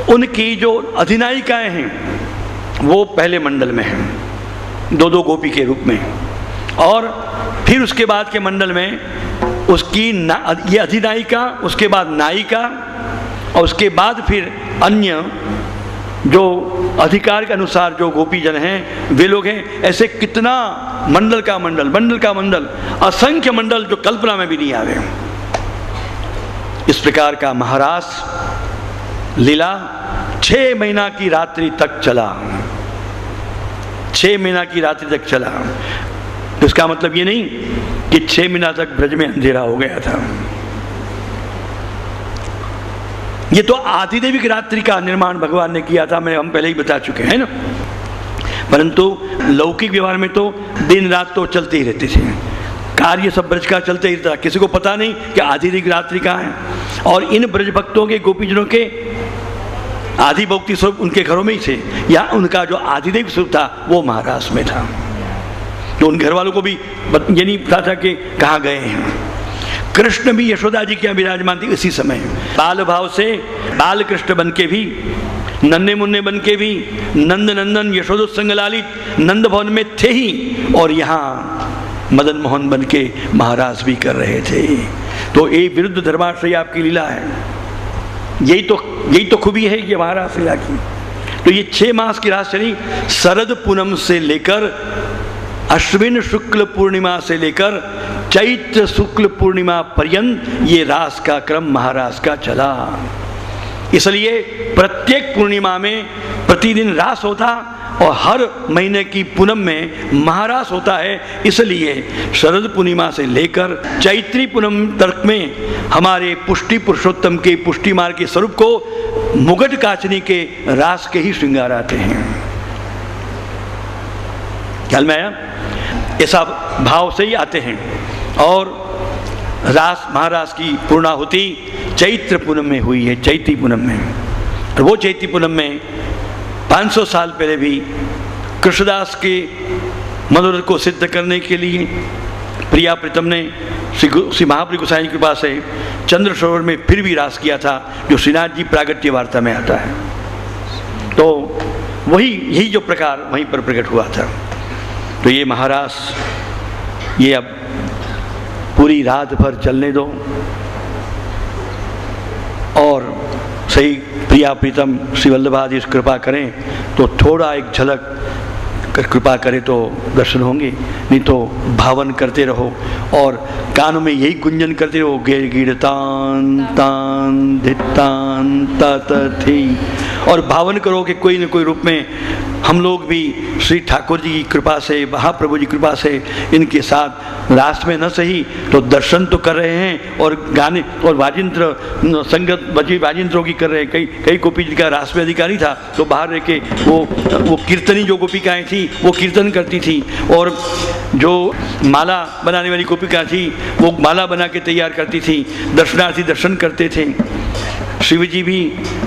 उनकी जो अधिनायिकाएं हैं वो पहले मंडल में हैं, दो दो गोपी के रूप में। और फिर उसके बाद के मंडल में उसकी ये अधिनायिका, उसके बाद नायिका, और उसके बाद फिर अन्य जो अधिकार के अनुसार जो गोपीजन हैं वे लोग हैं। ऐसे कितना मंडल का मंडल, मंडल का मंडल, असंख्य मंडल जो कल्पना में भी नहीं आवे। इस प्रकार का महारास लीला 6 महीना की रात्रि तक चला। 6 महीना की रात्रि तक चला। तो इसका मतलब ये नहीं कि 6 महीना तक ब्रज में अंधेरा हो गया था। ये तो आदिदेविक रात्रि का निर्माण भगवान ने किया था, हम पहले ही बता चुके हैं ना। परंतु लौकिक व्यवहार में तो दिन रात तो चलते ही रहते थे, कार्य सब ब्रज का चलते ही था। किसी को पता नहीं कि आदिदेविक रात्रि कहाँ है। और इन ब्रज भक्तों के, गोपीजनों के आदि भक्ति स्वरूप उनके घरों में ही थे, या उनका जो आदिदेव स्वरूप था वो महाराज में था। तो उन घर वालों को भी ये नहीं पता था कि कहाँ गए हैं। कृष्ण भी यशोदा जी के यहाँ विराजमान थी इसी समय। बाल भाव से बाल कृष्ण बन के भी, नन्हे मुन्ने बन के भी, नंद नंदन यशोदोत्संग लालित नंद भवन में थे ही, और यहाँ मदन मोहन बन के महाराज भी कर रहे थे। तो ये विरुद्ध धर्माश्रय आपकी लीला है। यही तो खूबी है ये महाराज लीला की। तो ये 6 मास की रास चली, शरद पूनम से लेकर अश्विन शुक्ल पूर्णिमा से लेकर चैत्र शुक्ल पूर्णिमा पर्यंत ये रास का क्रम महारास का चला। इसलिए प्रत्येक पूर्णिमा में प्रतिदिन रास होता और हर महीने की पूनम में महारास होता है। इसलिए शरद पूर्णिमा से लेकर चैत्री पूनम तक में हमारे पुष्टि पुरुषोत्तम के पुष्टि मार्ग के स्वरूप को मुगट काचनी के रास के ही श्रृंगार आते हैं। ख्याल में आया? ऐसा भाव से ही आते हैं। और रास महारास की पूर्णाहुति चैत्र पूनम में हुई है, चैत्री पूनम में। और वो चैत्री पूनम में 500 साल पहले भी कृष्णदास के मनोरथ को सिद्ध करने के लिए प्रिया प्रीतम ने श्री महाप्री गोसाई की कृपा से चंद्र सरोवर में फिर भी रास किया था, जो श्रीनाथ जी प्रागट्य वार्ता में आता है। तो यही जो प्रकार वहीं पर प्रकट हुआ था। तो ये महारास ये अब पूरी रात भर चलने दो, और सही प्रिया प्रीतम श्री वल्लभादि कृपा करें तो थोड़ा एक झलक कृपा करें तो दर्शन होंगे, नहीं तो भावन करते रहो और कानों में यही गुंजन करते रहो, गिर गिर तान तान धितान तात थी, और भावन करो कि कोई न कोई रूप में हम लोग भी श्री ठाकुर जी की कृपा से, महाप्रभु जी की कृपा से इनके साथ रास में न सही तो दर्शन तो कर रहे हैं, और गाने और वाजिंत्र संगत बची वाजिंत्रों की कर रहे हैं। कई गोपी जी का रास में अधिकारी था, तो बाहर रह के वो कीर्तनी जो गोपिकाएँ थी वो कीर्तन करती थी, और जो माला बनाने वाली गोपिका थी वो माला बना के तैयार करती थी, दर्शनार्थी दर्शन करते थे। शिव जी भी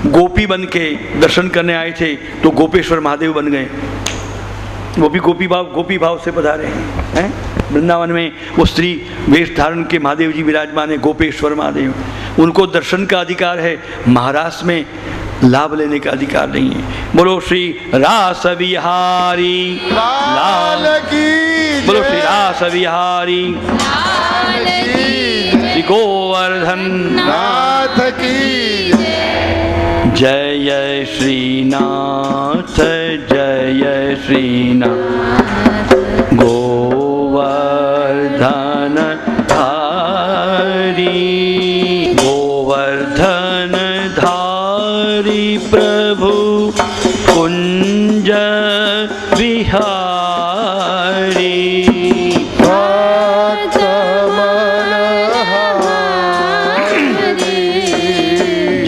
गोपी बन के दर्शन करने आए थे तो गोपेश्वर महादेव बन गए, वो भी गोपी भाव से पधारे हैं। वृंदावन में वो स्त्री वेश धारण के महादेव जी विराजमान है, गोपेश्वर महादेव। उनको दर्शन का अधिकार है, महारास में लाभ लेने का अधिकार नहीं है। बोलो श्री रास विहारी लाल की, बोलो श्री रास विहारी श्री गोवर्धन नाथ की जय श्रीनाथ, जय श्रीनाथ। गोवर्धन धारी, गोवर्धन धारी प्रभु कुंज विहारी।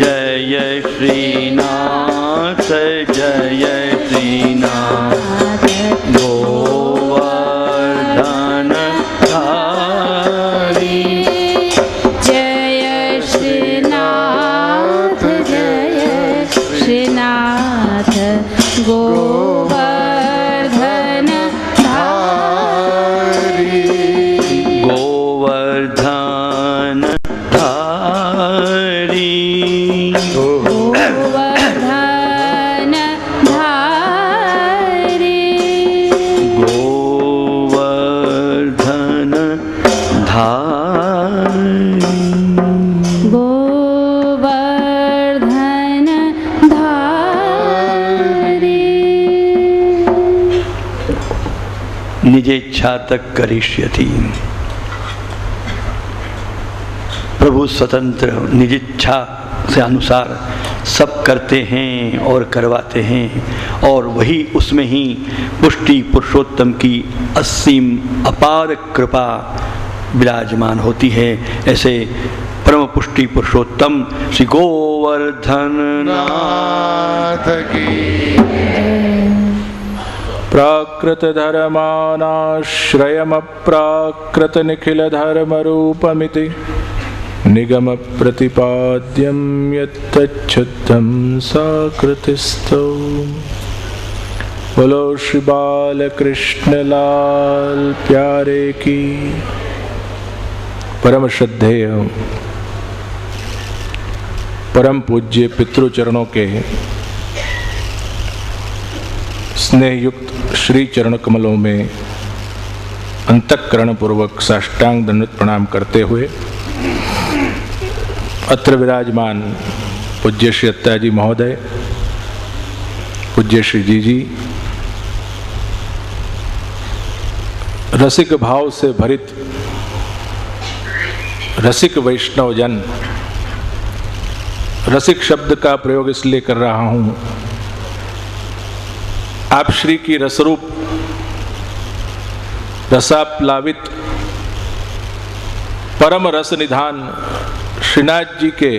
जय श्रीनाथ, जय श्रीनाथ। गोवर्धन धारी, जय श्रीनाथ, जय श्रीनाथ। निजेच्छा तक करिष्यति। प्रभु स्वतंत्र निजिच्छा से अनुसार सब करते हैं और करवाते हैं, और वही उसमें ही पुष्टि पुरुषोत्तम की असीम अपार कृपा विराजमान होती है। ऐसे परम पुष्टि पुरुषोत्तम श्री गोवर्धन नाथ की प्राकृत धर्मानाश्रयम प्राकृत निखिल धर्म रूपमिति निगम प्रतिपाद्यम यत्तच्छुद्धं साकृतिस्थो। बोलो श्री बाल कृष्ण लाल प्यारे की। परम श्रद्धेय परम पूज्य पितृचरणों के स्नेह युक्त श्री चरण कमलों में अंतःकरण पूर्वक साष्टांग दंडवत प्रणाम करते हुए अत्र विराजमान पूज्य श्री अत्ताजी महोदय, पूज्य श्री जी, रसिक भाव से भरित रसिक वैष्णव जन, रसिक शब्द का प्रयोग इसलिए कर रहा हूं, आप श्री की रसरूप रसाप्लावित परम रस निधान श्रीनाथ जी के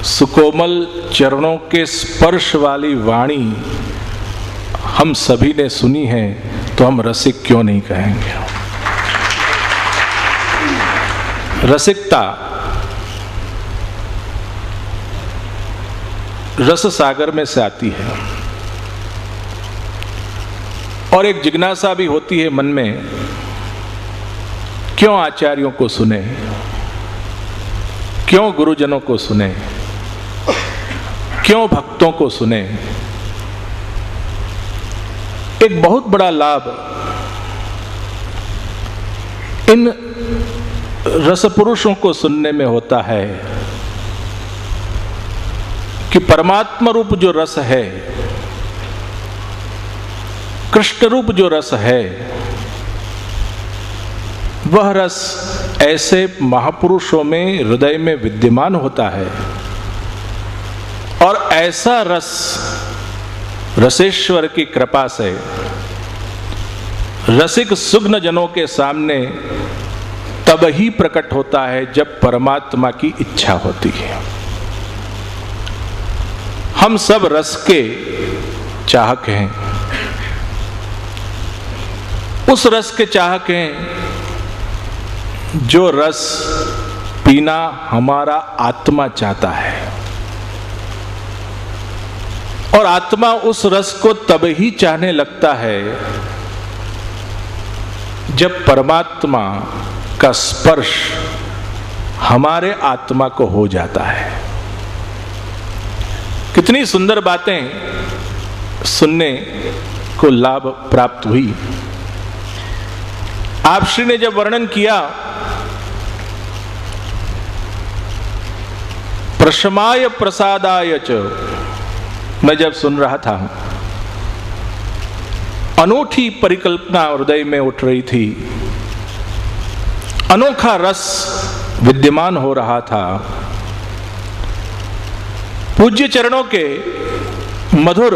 सुकोमल चरणों के स्पर्श वाली वाणी हम सभी ने सुनी है, तो हम रसिक क्यों नहीं कहेंगे। रसिकता रस सागर में से आती है, और एक जिज्ञासा भी होती है मन में, क्यों आचार्यों को सुने, क्यों गुरुजनों को सुने, क्यों भक्तों को सुने। एक बहुत बड़ा लाभ इन रसपुरुषों को सुनने में होता है कि परमात्मा रूप जो रस है, कृष्ण रूप जो रस है, वह रस ऐसे महापुरुषों में हृदय में विद्यमान होता है, और ऐसा रस रसेश्वर की कृपा से रसिक सुग्न जनों के सामने तब ही प्रकट होता है जब परमात्मा की इच्छा होती है। हम सब रस के चाहक हैं, उस रस के चाहक हैं जो रस पीना हमारा आत्मा चाहता है, और आत्मा उस रस को तब ही चाहने लगता है जब परमात्मा का स्पर्श हमारे आत्मा को हो जाता है। कितनी सुंदर बातें सुनने को लाभ प्राप्त हुई। आप श्री ने जब वर्णन किया प्रशमाय प्रसादाय च, मैं जब सुन रहा था अनूठी परिकल्पना हृदय में उठ रही थी, अनोखा रस विद्यमान हो रहा था। पूज्य चरणों के मधुर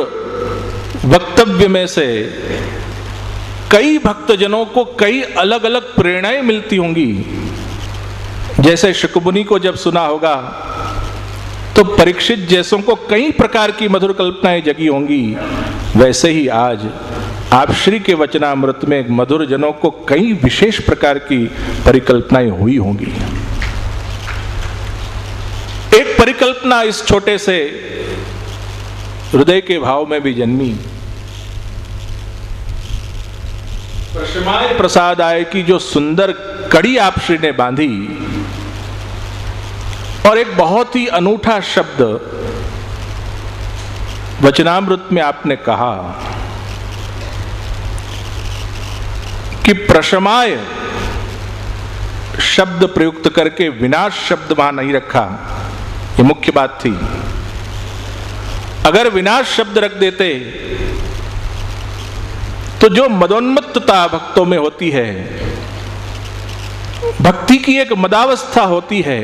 वक्तव्य में से कई भक्तजनों को कई अलग अलग प्रेरणाएं मिलती होंगी। जैसे शुकमुनि को जब सुना होगा तो परीक्षित जैसों को कई प्रकार की मधुर कल्पनाएं जगी होंगी, वैसे ही आज आप श्री के वचनामृत में मधुर जनों को कई विशेष प्रकार की परिकल्पनाएं हुई होंगी। एक परिकल्पना इस छोटे से हृदय के भाव में भी जन्मी प्रशमाय प्रसाद आय की जो सुंदर कड़ी आप श्री ने बांधी, और एक बहुत ही अनूठा शब्द वचनामृत में आपने कहा कि प्रशमाय शब्द प्रयुक्त करके विनाश शब्द वहां नहीं रखा। ये मुख्य बात थी। अगर विनाश शब्द रख देते तो जो मदोन्मत्तता भक्तों में होती है, भक्ति की एक मदावस्था होती है,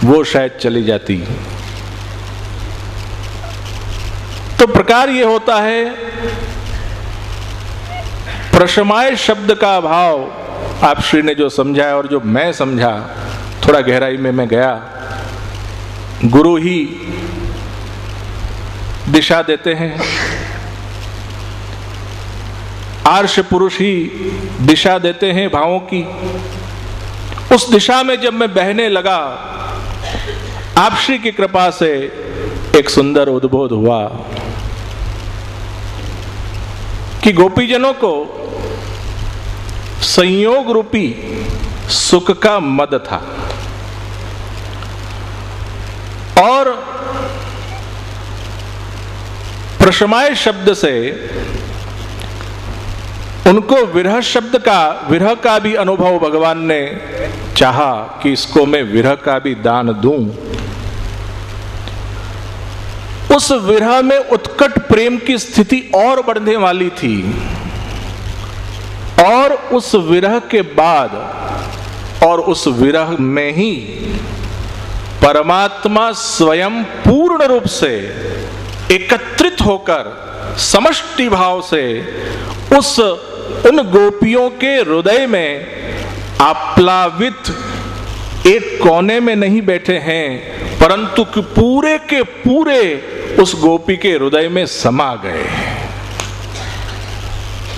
वो शायद चली जाती। तो प्रकार ये होता है, प्रशमाय शब्द का भाव आप श्री ने जो समझाया और जो मैं समझा, थोड़ा गहराई में मैं गया। गुरु ही दिशा देते हैं, आर्ष पुरुष ही दिशा देते हैं भावों की। उस दिशा में जब मैं बहने लगा, आप श्री की कृपा से एक सुंदर उद्बोध हुआ कि गोपीजनों को संयोग रूपी सुख का मद था, और प्रशमाय शब्द से उनको विरह शब्द का, विरह का भी अनुभव भगवान ने चाहा कि इसको मैं विरह का भी दान दूं। उस विरह में उत्कट प्रेम की स्थिति और बढ़ने वाली थी, और उस विरह के बाद और उस विरह में ही परमात्मा स्वयं पूर्ण रूप से एकत्रित होकर समष्टि भाव से उन गोपियों के हृदय में आप्लावित एक कोने में नहीं बैठे हैं, परंतु कि पूरे के पूरे उस गोपी के हृदय में समा गए,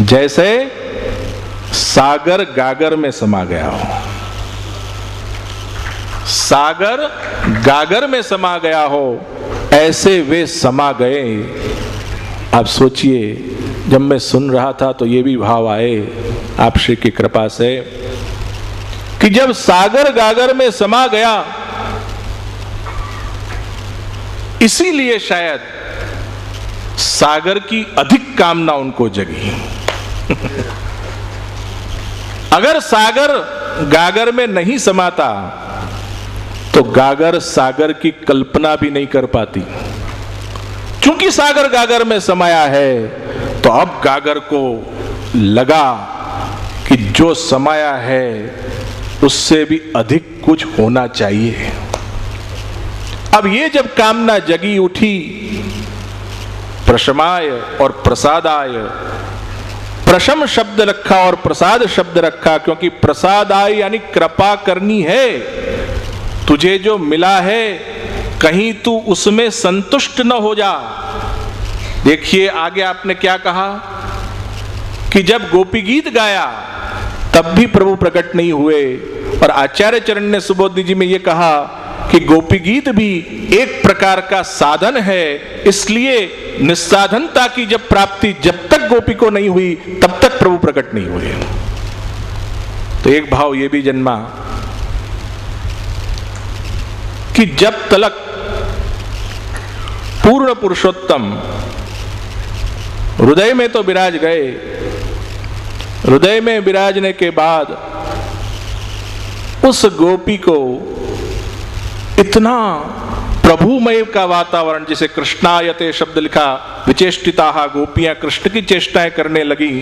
जैसे सागर गागर में समा गया हो। सागर गागर में समा गया हो, ऐसे वे समा गए। आप सोचिए, जब मैं सुन रहा था तो ये भी भाव आए आप श्री की कृपा से कि जब सागर गागर में समा गया, इसीलिए शायद सागर की अधिक कामना उनको जगी। अगर सागर गागर में नहीं समाता तो गागर सागर की कल्पना भी नहीं कर पाती। चूंकि सागर गागर में समाया है, तो अब गागर को लगा कि जो समाया है उससे भी अधिक कुछ होना चाहिए। अब ये जब कामना जगी उठी, प्रशमाय और प्रसादाय, प्रशम शब्द रखा और प्रसाद शब्द रखा, क्योंकि प्रसादाय यानी कृपा करनी है। तुझे जो मिला है कहीं तू उसमें संतुष्ट न हो जा। देखिए आगे आपने क्या कहा कि जब गोपी गीत गाया तब भी प्रभु प्रकट नहीं हुए, और आचार्य चरण ने सुबोधि जी में यह कहा कि गोपी गीत भी एक प्रकार का साधन है, इसलिए निस्साधनता की जब प्राप्ति जब तक गोपी को नहीं हुई तब तक प्रभु प्रकट नहीं हुए। तो एक भाव ये भी जन्मा कि जब तलक पूर्ण पुरुषोत्तम हृदय में तो विराज गए, हृदय में विराजने के बाद उस गोपी को इतना प्रभुमय का वातावरण, जिसे कृष्णायते शब्द लिखा, विचेष्टिताः गोपियां कृष्ण की चेष्टाएं करने लगी।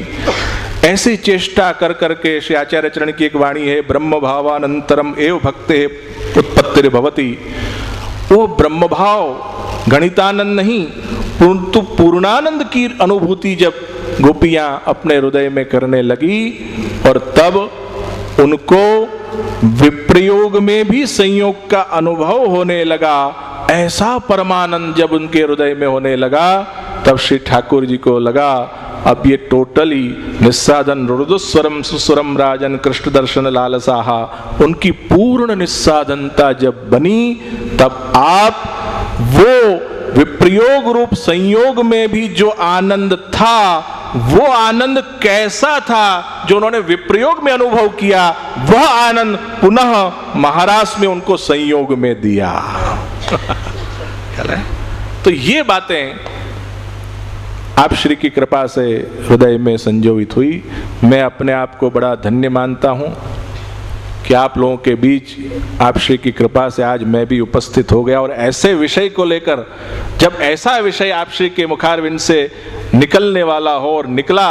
ऐसी चेष्टा कर करके श्री आचार्य चरण की एक वाणी है, ब्रह्म भावानंतरम एव भक्ते उत्पत्तिर्भवति। वो ब्रह्म भाव गणितानंद नहीं, परंतु पूर्णानंद की अनुभूति जब गोपियां अपने हृदय में करने लगी, और तब उनको विप्रयोग में भी संयोग का अनुभव होने लगा। ऐसा परमानंद जब उनके हृदय में होने लगा, तब श्री ठाकुर जी को लगा अब ये टोटली निस्साधन रुदुस्वरम सुस्वरम राजन कृष्ण दर्शन लालसाहा, उनकी पूर्ण निस्साधनता जब बनी, तब आप वो विप्रयोग रूप संयोग में भी जो आनंद था वो आनंद कैसा था जो उन्होंने विप्रयोग में अनुभव किया, वह आनंद पुनः महाराज में उनको संयोग में दिया। तो ये बातें आप श्री की कृपा से हृदय में संजोवित हुई। मैं अपने आप को बड़ा धन्य मानता हूं कि आप लोगों के बीच आप श्री की कृपा से आज मैं भी उपस्थित हो गया, और ऐसे विषय को लेकर, जब ऐसा विषय आप श्री के मुखारविंद से निकलने वाला हो और निकला,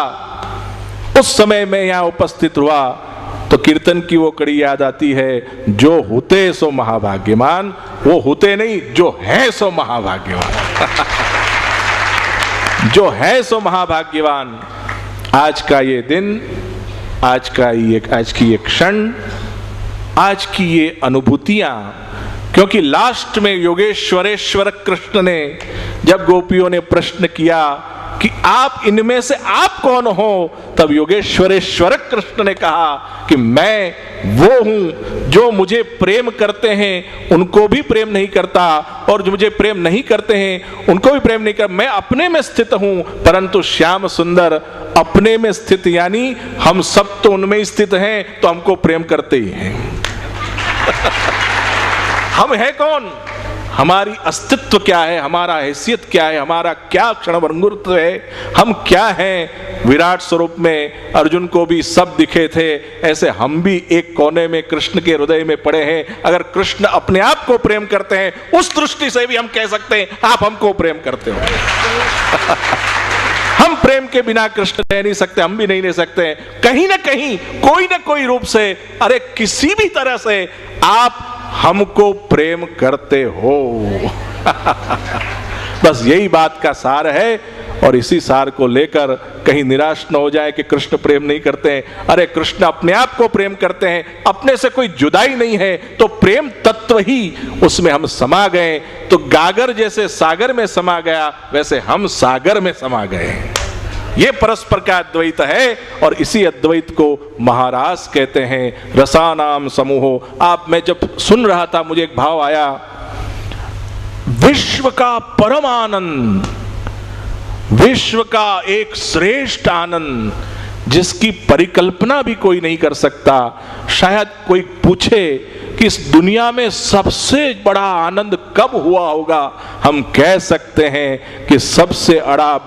उस समय मैं यहाँ उपस्थित हुआ तो कीर्तन की वो कड़ी याद आती है, जो होते सो महाभाग्यवान। वो होते नहीं, जो है सो महाभाग्यवान। जो है सो महाभाग्यवान। आज का ये दिन, आज की ये क्षण, आज की ये अनुभूतियां, क्योंकि लास्ट में योगेश्वरेश्वर कृष्ण ने जब गोपियों ने प्रश्न किया कि आप इनमें से आप कौन हो, तब योगेश्वरेश्वर कृष्ण ने कहा कि मैं वो हूं जो मुझे प्रेम करते हैं उनको भी प्रेम नहीं करता, और जो मुझे प्रेम नहीं करते हैं उनको भी प्रेम नहीं कर। मैं अपने में स्थित हूं, परंतु श्याम सुंदर अपने में स्थित, यानी हम सब तो उनमें स्थित हैं, तो हमको प्रेम करते ही हैं। हम हैं कौन, हमारी अस्तित्व क्या है, हमारा हैसियत क्या है, हमारा क्या क्षणभंगुरत्व है, हम क्या हैं। विराट स्वरूप में अर्जुन को भी सब दिखे थे, ऐसे हम भी एक कोने में कृष्ण के हृदय में पड़े हैं। अगर कृष्ण अपने आप को प्रेम करते हैं, उस दृष्टि से भी हम कह सकते हैं आप हमको प्रेम करते हो। हम प्रेम के बिना कृष्ण रह नहीं सकते, हम भी नहीं रह सकते। कहीं ना कहीं, कोई ना कोई रूप से, अरे किसी भी तरह से आप हमको प्रेम करते हो। बस यही बात का सार है, और इसी सार को लेकर कहीं निराश न हो जाए कि कृष्ण प्रेम नहीं करते हैं। अरे कृष्ण अपने आप को प्रेम करते हैं, अपने से कोई जुदाई नहीं है, तो प्रेम तत्व ही उसमें हम समा गए। तो गागर जैसे सागर में समा गया, वैसे हम सागर में समा गए। ये परस्पर का अद्वैत है, और इसी अद्वैत को महारास कहते हैं, रसानाम समूहो। आप, मैं जब सुन रहा था मुझे एक भाव आया, विश्व का परम आनंद, विश्व का एक श्रेष्ठ आनंद जिसकी परिकल्पना भी कोई नहीं कर सकता। शायद कोई पूछे कि इस दुनिया में सबसे बड़ा आनंद कब हुआ होगा, हम कह सकते हैं कि सबसे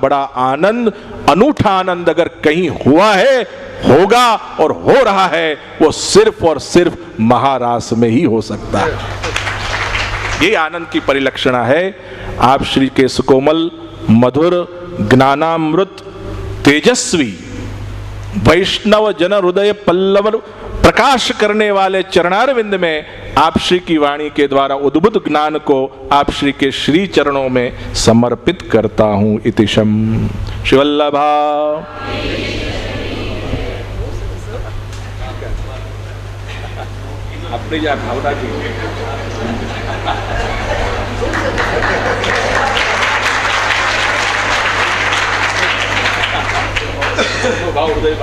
बड़ा आनंद, अनूठा आनंद अगर कहीं हुआ है, होगा और हो रहा है, वो सिर्फ और सिर्फ महारास में ही हो सकता है। ये आनंद की परिलक्षणा है आप श्री के सुकोमल, मधुर, ज्ञानामृत, तेजस्वी, वैष्णव जन हृदय पल्लव प्रकाश करने वाले चरणारविंद में आप श्री की वाणी के द्वारा उद्भुत ज्ञान को आप श्री के श्री चरणों में समर्पित करता हूं। इतिशम शिवल्लभा। अपनी जा भावना की भाव हृदय